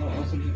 Oo, sige.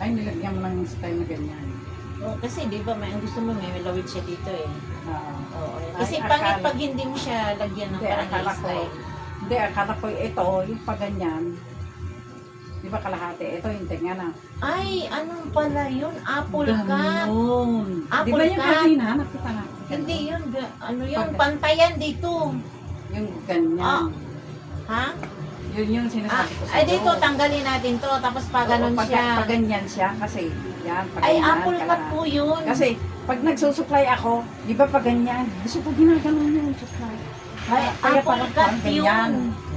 Ay, nilagyan mo ng style na ganyan. Oh, kasi di ba may ang gusto mo may lawid siya dito eh. Ah, Oo. Ay, Kasi pangit akala- pag hindi mo siya lagyan ng Hindi, parang akala ko, style. hindi, akala ko ito, yung pa ganyan. Di ba kalahati? Ito yung tenga na. Ay, anong pala yun? Apple cut. Ganon. Di Apple ba yung cut. kanina? Nakita na. Hindi yun. Ano yun? Pantayan dito. Yung ganyan. Ha? Yun yung sinasabi ko Ay, dito, tanggalin natin to. Tapos pa ganun siya. Pag ganyan siya, kasi yan, pag Ay, ganyan, apple cut kalahati. po yun. Kasi, pag nagsusuklay ako, di ba pag ganyan, gusto ko ginaganon yung suklay. Ay, Kaya apple parang cut ganyan. yun.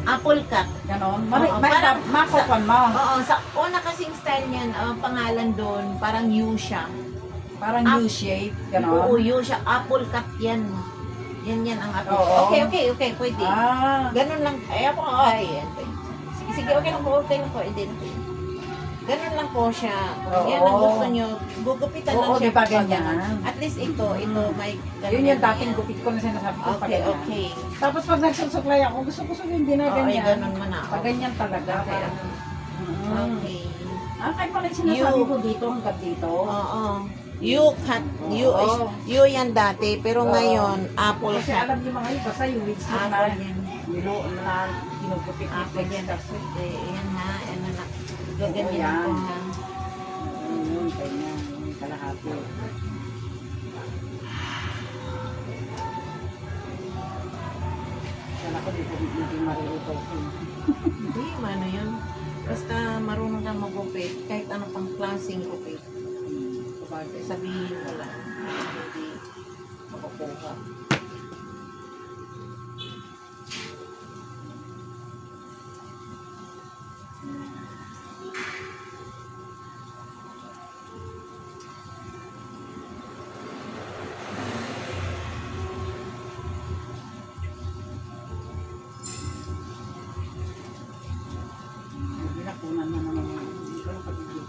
Apple cut. Ganon. Oo, parang- Makukuan mo. Oo, sa una kasing style niyan, ang pangalan doon, parang U siya. Parang U-shape. Ganon. Oo, U siya. Apple cut yan. Yan ang apple. Oo. Okay, pwede. Ah. Ganun lang. Ay, ako, ay. Sige, okay lang po. Hindi. Ganun lang po siya. Kung yan ang Oo. gusto nyo, gugupitan lang Oo, siya. di ba pag ganyan? ganun. At least ito, may Yun yung dating yan. gupit ko na sinasabi ko pag Okay, ganyan. okay. Tapos pag nagsusuklay ako, gusto ko sabihin din na Oo, ay, ganyan. ganun mo na. Pag ganyan talaga. Okay, parang, okay. Kaya pala yung sinasabi You- ko dito hanggang dito. Oo. You cut, Oo. you yan dati, pero Oo. ngayon, apple Kasi cut. alam niyo mga iba sa wigs na Apple yan. nilo na kinugupit Apple yan. kasi. Yan ha, ano na. Oo, Gaganyan yan. ko ha. Yun, ganyan. Yung kalahati. Kala ko hindi maririnig ko. Hindi, ano yun. Basta marunong ka magupit, kahit ano pang klaseng gupit. Sabagay. Sabihin mo lang, hindi makukuha. Ginakunan na naman. Hindi ko lang pag-ibig.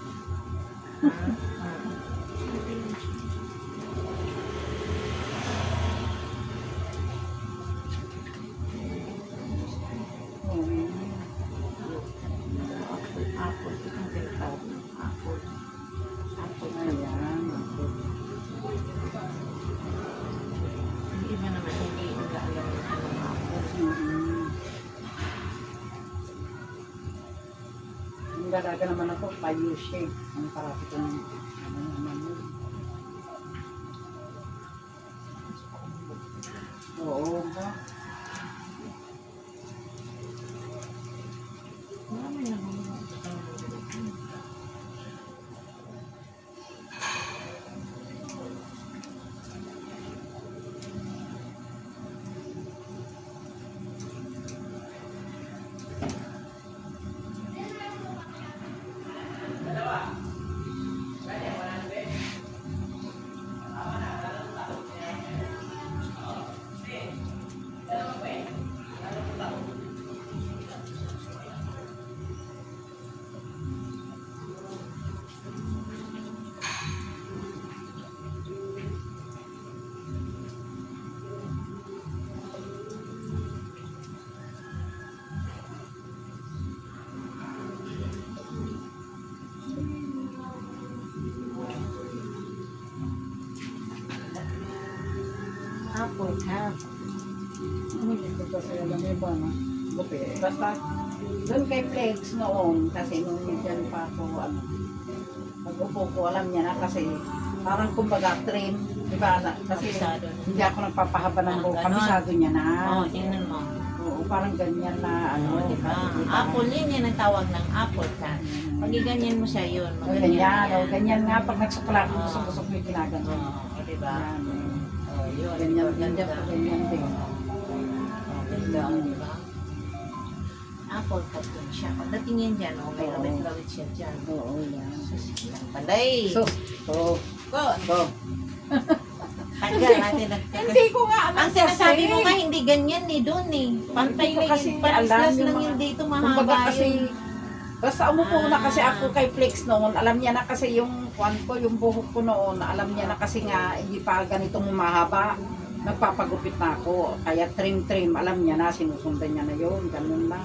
Apple, itong tinatawag ng apple. Apple. Ayan. Hindi ba naman hindi nila alam yung anong apple. Ang dalaga naman ako, pa-U-shape. Ang parati ko ng ano naman yun. Oo. Marami na naman. Apple cut. Ano dito kasi alam mo ba na? Buti. Basta doon kay Flex noon kasi nung dyan pa ako ano. Pag-upo ko alam niya na kasi parang kumbaga trim. Diba? Kasi Kabisado. hindi ako nagpapahaba ng buhok. Ganon. Kabisado niya na. Oo, tingnan mo. Oo, parang ganyan na ano. Oo, di ba? Apple yan ang tawag ng apple cut. Pag iganyan mo siya yun, O ganyan. O ganyan nga pag nagsukla ko, Oo. busok-busok yung ginagano. Oo, di ba? Yan. Oh, yun. Ganyan, Ganda. ganyan, ganyan din. Ganda, di ba? Apple cut yun siya. Pagdating yan dyan, oh, may Oo. lawit-lawit siya dyan. Oo, yan. Palay! So, Go! go. Taga natin. Hindi ko nga alam Ang sinasabi kasi. mo nga, hindi ganyan ni doon eh. Pantay Hindi ko lang kasi yun. Parang alam slash yung lang mga- yun dito, Kumbaga mahaba kasi, yun. basta umupo na kasi ako kay Flex noon, alam niya na kasi yung kwan ko, yung buhok ko noon, alam niya na kasi nga, hindi pa ganitong mahaba. Nagpapagupit na ako, kaya trim-trim, alam niya na, sinusundan niya na yun, ganun lang.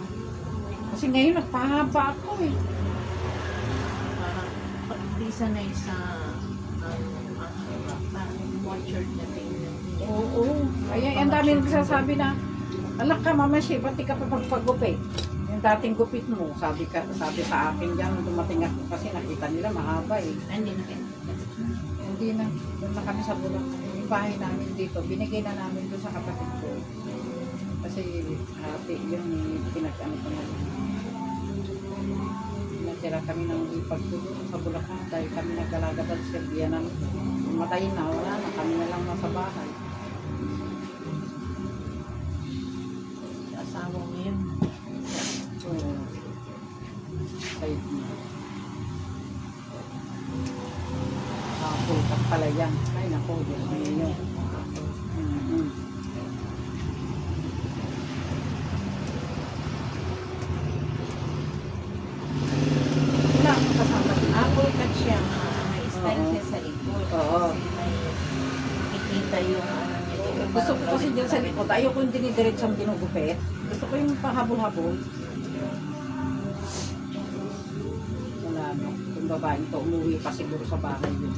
Kasi ngayon, nagpahaba ako eh. Parang, hindi sanay sa matured na tingnan. Oo. Kaya ang dami nagsasabi na, alak ka mama siya, ba't di ka pa magpagupit? Yung dating gupit mo, sabi sa akin dyan, nung dumating ako kasi nakita nila mahaba eh. Hindi na kayo. Hindi na, doon na kami sa Bulacan. Yung bahay namin dito, binigay na namin doon sa kapatid ko. Kasi hati yun, pinag-ano ko na. Natira kami ng ipagtulong sa Bulacan dahil kami nagdalaga sa Serbia na matayin na, wala na, kami na lang nasa bahay. Asawa mo yun. Oo. Side niya. Pulkat pala yan. Ay naku, Diyos mo yun. Mm-hmm. Wala akong kasama dito. Apple cut siya, may style Oo. siya sa likod. Oo. Kasi may makikita yung ano niya. dito. Gusto ko kasi dyan sa likod, ayoko yung dinidiretsang ginugupit. Gusto ko yung pahabol-habol. Wala no. Kung babaeng to, umuwi pa siguro sa bahay yun.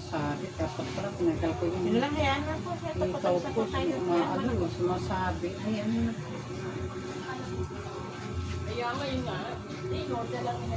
Sabi, dapat pala tinagal ko Yun yung lang, hayaan na po. ikaw ko, ano, sumasabi. Hayaan mo na. Kaya ngayon nga, in-order lang nila.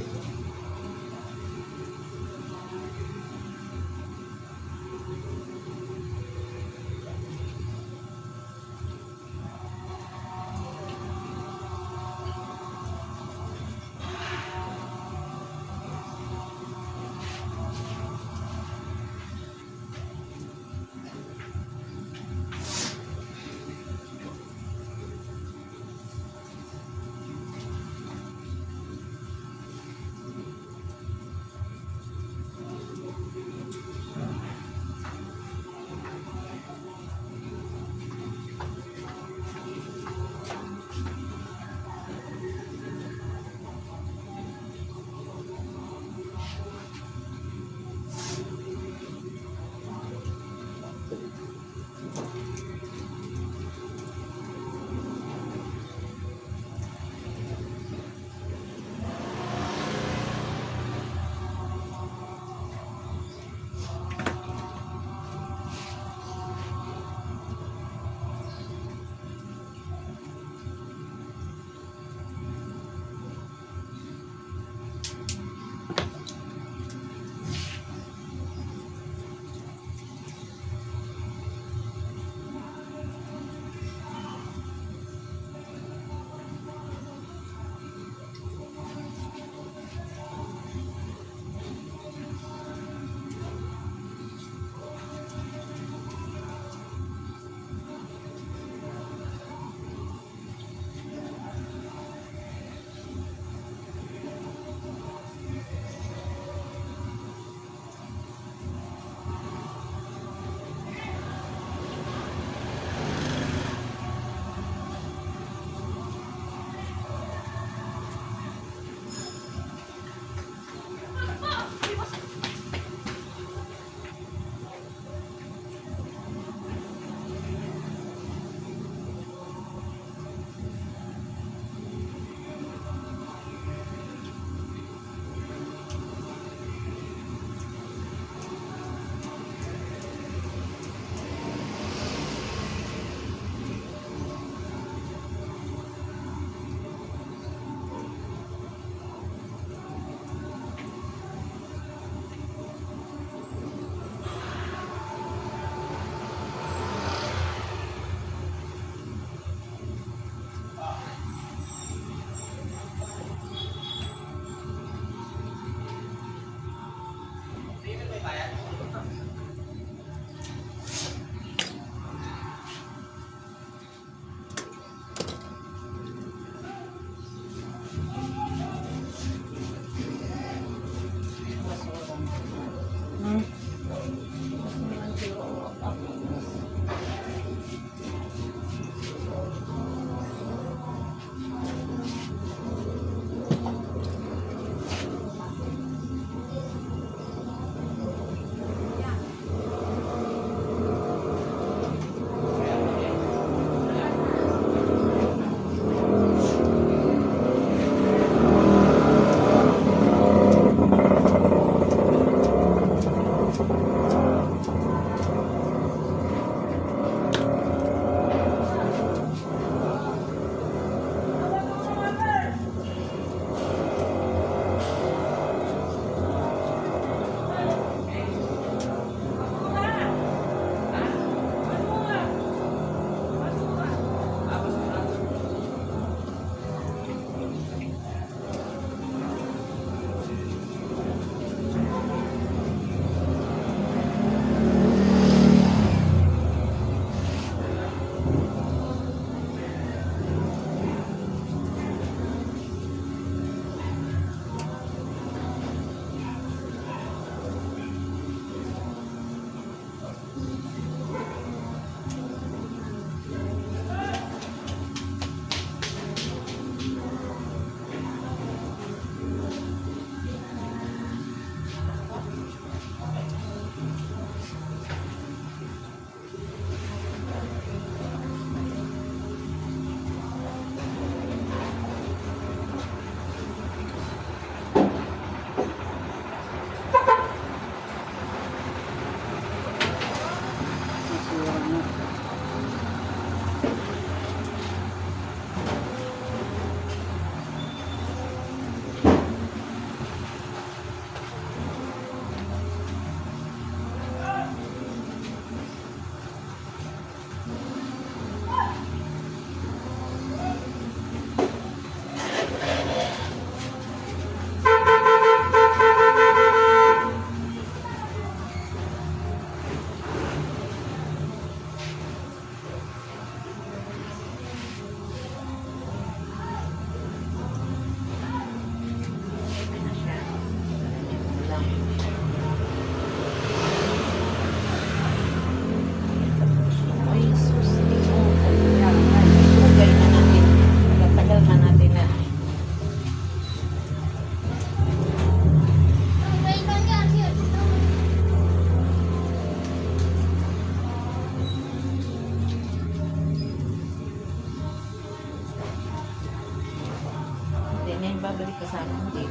babalik ka sa akin. Hindi.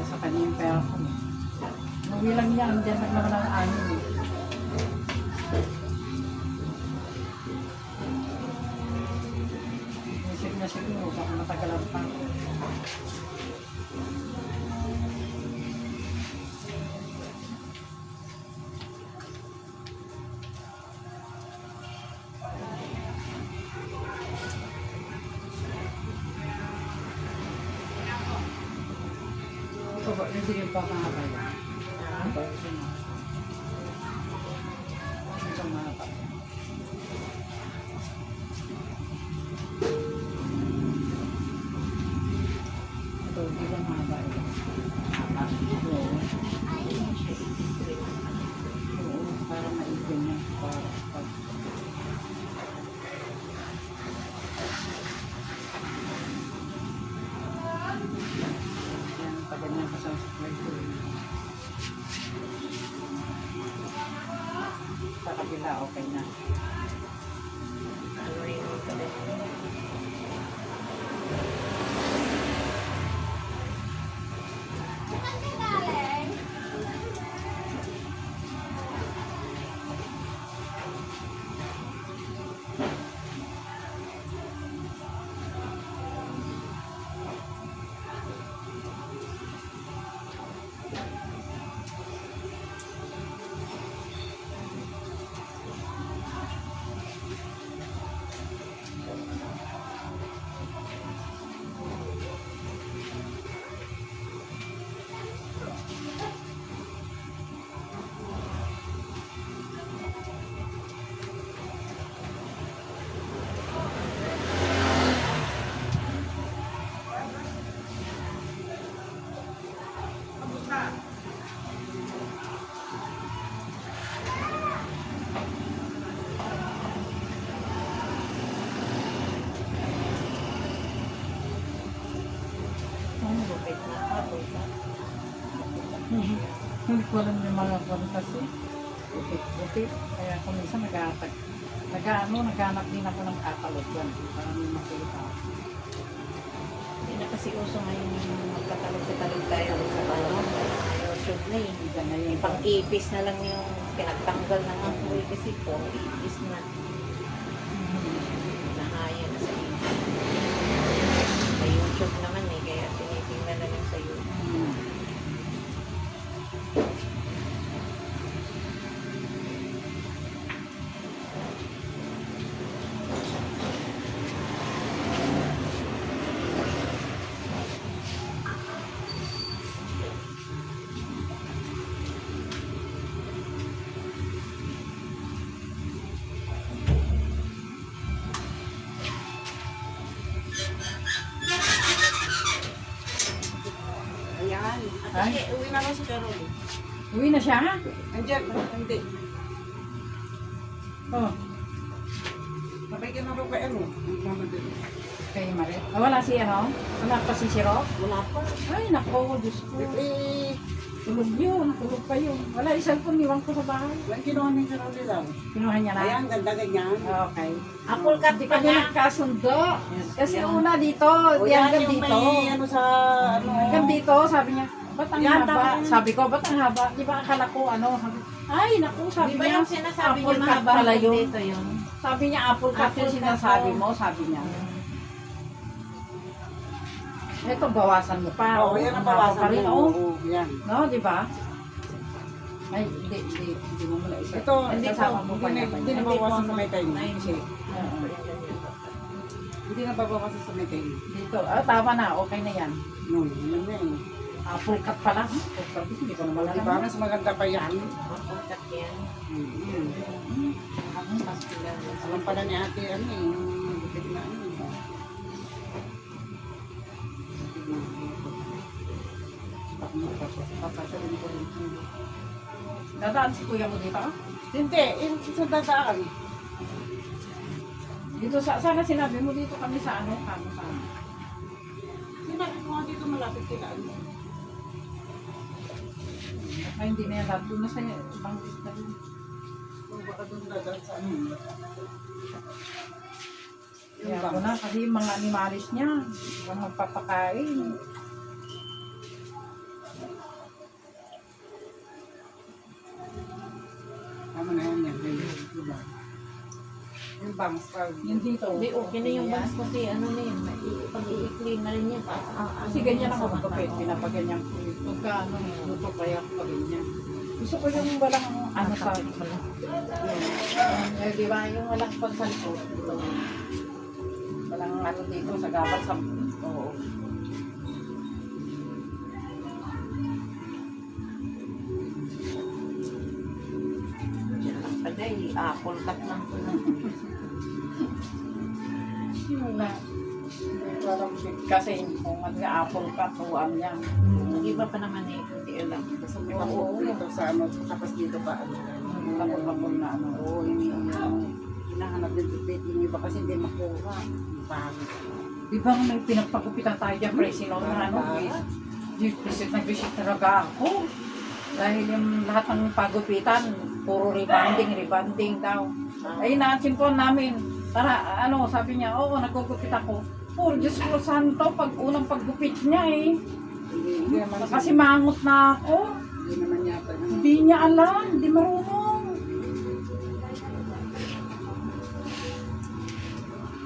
Sa kanya yung pera ko. Nuwi lang yan, dyan naman ang anin eh. Isip na siguro, baka matagalan pa ako. Ito ba, hindi rin pa makakaya. Ito, ito na. Ito mga pa. Ito, hindi lang mahaba ito. Oo. Oo, para maipin niya. Para pag... Yan, pag ganyan ka sa supply ko. Sa kabila, okay na. Ano rin yung pala. Ang lupit na kapal ka. Hindi ko alam yung mga kwan kasi. Upit. Kaya kung minsan naghanap din ako ng katalog yan. Para may makita. Hindi na kasi uso ngayon yung magkatalog-talog tayo sa balon. YouTube na eh. Iba na yung Pang-ipis na lang yung pinagtanggal ng amoy kasi po, ipis na. Nahaya na sa ipis. Sa YouTube naman eh, kaya tinitingnan na lang sa YouTube. Ayan. Ay. At uwi na lang si Carol. Uwi na siya ha? Andiyan, hindi. Oh, Sabay ka na rin kay ano. Ang mama din. kay Marit. Ah, wala si ano? Wala pa si Siro? Wala pa. Ay, nako, Diyos ko. Eh, Tulog yun, tulog pa yun. Wala, isang cellphone, iwan ko sa bahay. lang kinuha ni Carol lang. Kinuha niya na. Ayan, ganda ganyan. Okay. Apple cut Hindi pa kami nga. nagkasundo. Kasi Yan. una dito, O di yan hanggang yung dito. may ano sa ano. Hanggang dito, sabi niya, ba't ang Yan, haba? tama. Sabi ko, ba't ang haba? Di ba akala ko, ano, sabi, ay, naku, sabi Di ba niya, yung sinasabi niya apple cut mahaba pala hanggang yun. dito yun? Sabi niya, apple cut Apple yung cut sinasabi po. mo, sabi niya. Ito, bawasan mo pa. Oo, yan ang haba bawasan pa rin, mo. oh. Oo, yan. No, di ba? Ay, hindi mo muna isa. Ito, Ay, hindi sasama mo po, pa hindi niya. hindi na bawasan sa may tayo. Ay, Kasi, Oo. hindi na babawasan sa may tayo. Dito, tama na, okay na yan. No, yun na eh. Apple cut pa lang. Apple cut, hindi ko naman Di ba, mas maganda pa yan. Apple cut yan. Alam pala ni ate, ano eh, yung gupit na ano eh. Papasalin ko rin. Dadaan si kuya mo dito? Hindi, yung sa dadaan. Dito sana sinabi mo dito kami sa ano, kamo sa ano. Sinabi ko nga dito malapit kila ano. Ay, hindi na yan lahat. Doon na sa ibang isda rin. Kung baka doon dadaan sa ano. Kaya ako na, kasi yung mga animalis niya, mga magpapakain. Tama na yan, diba? Yung bangs pa. Yung dito. Hindi, okay na yung bangs kasi ano na yun, pag-i-clean na rin yan. Kasi ganyan ako magkapit, pinapaganyan ko. Pagka ano, gusto ko kaya ako ganyan. Gusto ko yung walang ano sa di ba, yung walang pagsalpot. Walang ano dito sa gabal sa... Oo. Pagay, apple cut lang ko na. Yung na. Hindi ko alam kasi kung ano yung apple ka, tuwan niya. Nag-iba pa naman eh, hindi alam. Basta may kapot dito sa ano, tapos dito pa. Kapag na ano. Oo, yung hinahanap din dupit. Yung iba kasi hindi makuha. Pangit. Di ba may pinagpagupitan tayo dyan, Presi, no? Na ano, nag-visit talaga ako. Dahil yung lahat ng pagupitan, puro rebanding daw. Ay, na-chimpon namin. Tara, ano, sabi niya, oo, nagugupit ako. Puro Diyos ko santo, pag unang paggupit niya eh. Hindi naman Kasi mangot na ako. Hindi naman yata. Hindi niya alam, hindi marunong.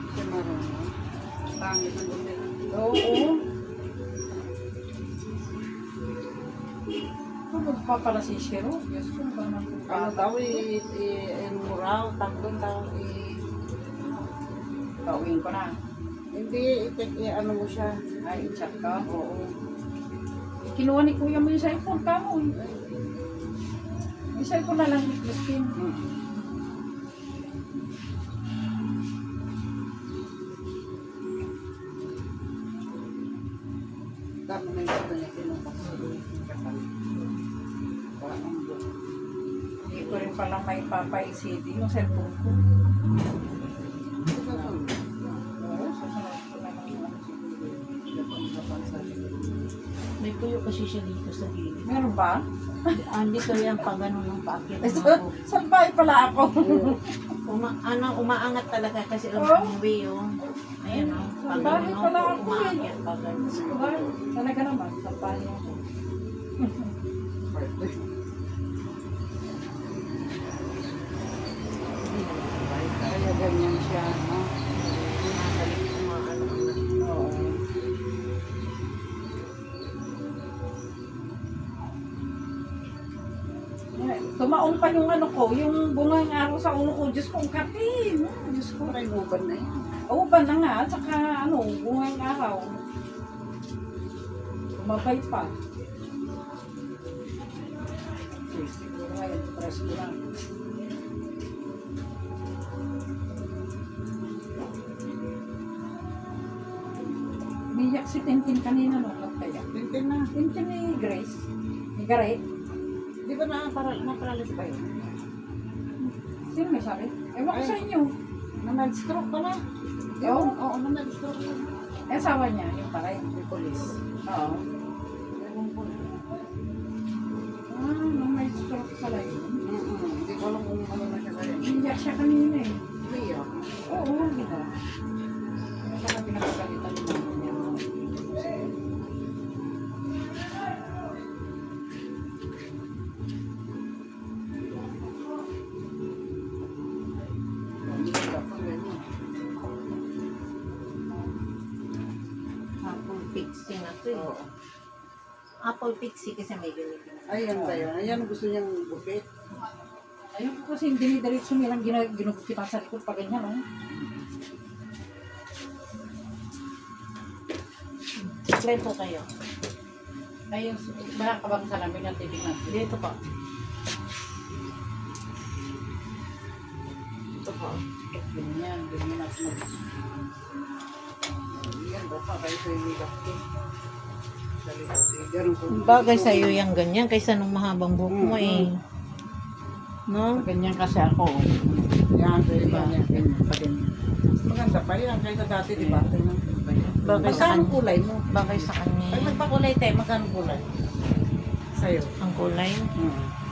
Hindi marunong. Pangit ang gupit. Oo. Ano pa pala si Shiro? Diyos ko, ba nang Ano daw, muraw, takdon daw, Pauwiin ko na. hindi, ano mo siya. Ay, chat ka. Oo. Kinuha ni kuya mo yung cellphone ka mo. Yung cellphone na lang ni Christine. Dami na yung gusto niya pinapasuloy. Parang Hindi ko rin pala may papay-CD yung cellphone ko. Oo, susunod ko na lang yung siguro. May tuyo kasi siya dito sa gilid. Meron ba? Dito yan pag ganun ng paakit Ay, mo ako. saan ba pala ako? Umaangat talaga kasi ang Oh. way yung ayan o. Pag Bakit ganun pala ako, ako umaakit pag ganun. Ay, talaga naman, sampali ako. kaya ganyan siya. No? Oo. Tumaon pa yung ano ko, yung bungang araw sa ulo ko. Diyos ko, ang kapin. Diyos ko. Parang inuban na yan. Uban na nga, at saka ano, bungang araw. Tumabay pa. Okay, siguro ngayon, press ko lang. Umiyak si Tintin kanina no, ba't kaya? Tintin na. Tintin ni Grace, ni Gareth. Di ba naparalis ba yun? Sino may sabi? Ewan ko Ay. sa inyo. Na-stroke pala. Oo. Oo, na-stroke pala. Eh, asawa niya, yung palay. May police. Oo. Ewan ko. Nung may stroke pala yun. Hindi ko alam kung ano na siya kaya. Umiyak siya kanina eh. Iya. Oo, di ba? Baka pinagkagalitan ni mama niya. Apple pixie na to eh. Apple pixie kasi may ganito. Ayan tayo. Ayan ang gusto niyang bukit. Ayun ko kasi hindi diretso nilang ginugupitan sa likod pa ganyan, no? Explain po kayo. Ayun, baka kabang salamin ang titignan. Dito po. Ito po. Ganyan, ganyan natin. Ayan, baka kayo sa imigap ko. Ganun ko. Bagay sa'yo yung ganyan kaysa nung mahabang buhok mo eh. No? Ganyan kasi ako. Yan, sa iba Diba? niya. Ganyan pa din. Maganda pa yan. Kaysa dati, di ba? Bagay sa Magkano kanya. kulay mo? Bagay sa kanya. Pag nagpakulay tayo, magkano kulay? Sa'yo. Ang kulay. Hmm.